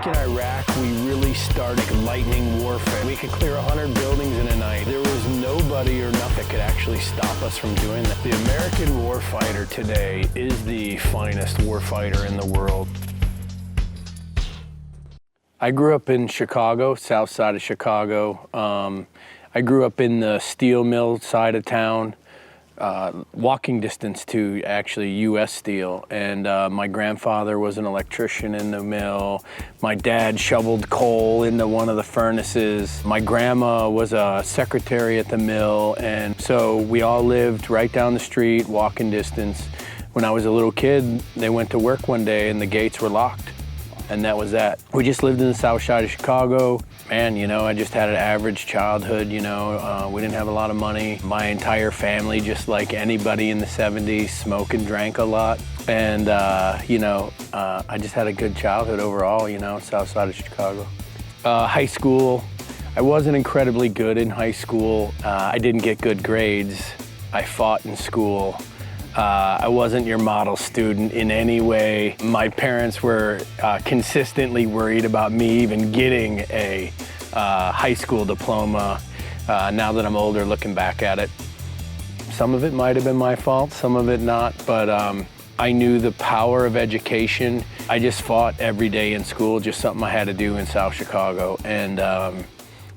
Back in Iraq, we really started lightning warfare. We could clear 100 buildings in a night. There was nobody or nothing that could actually stop us from doing that. The American warfighter today is the finest warfighter in the world. I grew up in Chicago, south side of Chicago. I grew up in the steel mill side of town, walking distance to actually U.S. Steel. And my grandfather was an electrician in the mill. My dad shoveled coal into one of the furnaces. My grandma was a secretary at the mill. And so we all lived right down the street, walking distance. When I was a little kid, they went to work one day and the gates were locked. And that was that. We just lived in the south side of Chicago. Man, you know, I just had an average childhood, you know. We didn't have a lot of money. My entire family, just like anybody in the 70s, smoked and drank a lot. And, you know, I just had a good childhood overall, you know, south side of Chicago. High school, I wasn't incredibly good in high school. I didn't get good grades. I fought in school. I wasn't your model student in any way. My parents were consistently worried about me even getting a high school diploma. Now that I'm older, looking back at it, some of it might have been my fault, some of it not, but I knew the power of education. I just fought every day in school, just something I had to do in South Chicago. And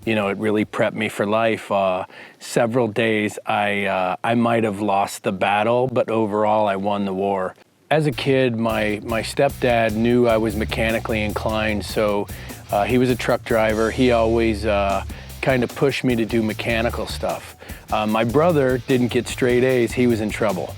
you know, it really prepped me for life. Several days I might have lost the battle, but overall I won the war. As a kid, my stepdad knew I was mechanically inclined, so he was a truck driver. He always kind of pushed me to do mechanical stuff. My brother didn't get straight A's, he was in trouble.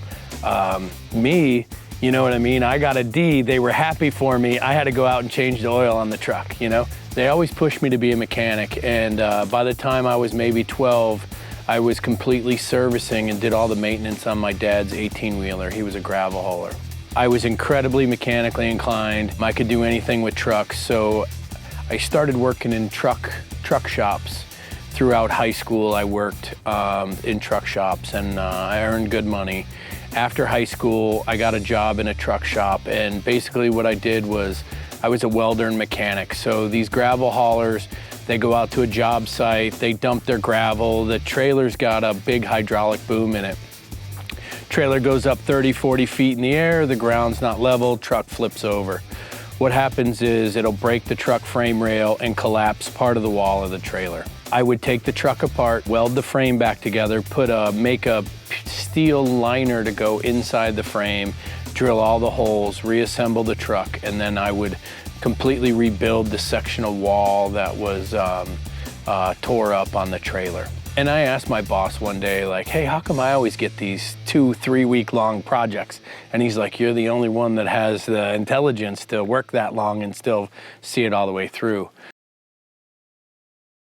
Me, you know what I mean? I got a D, they were happy for me. I had to go out and change the oil on the truck, you know? They always pushed me to be a mechanic, and by the time I was maybe 12, I was completely servicing and did all the maintenance on my dad's 18-wheeler. He was a gravel hauler. I was incredibly mechanically inclined. I could do anything with trucks, so I started working in truck shops. Throughout high school, I worked in truck shops, and I earned good money. After high school, I got a job in a truck shop, and basically what I did was I was a welder and mechanic. So these gravel haulers, they go out to a job site, they dump their gravel, the trailer's got a big hydraulic boom in it. Trailer goes up 30, 40 feet in the air, the ground's not level, truck flips over. What happens is it'll break the truck frame rail and collapse part of the wall of the trailer. I would take the truck apart, weld the frame back together, make a steel liner to go inside the frame, drill all the holes, reassemble the truck, and then I would completely rebuild the sectional wall that was tore up on the trailer. And I asked my boss one day, like, hey, how come I always get these 2-3 week long projects? And he's like, you're the only one that has the intelligence to work that long and still see it all the way through.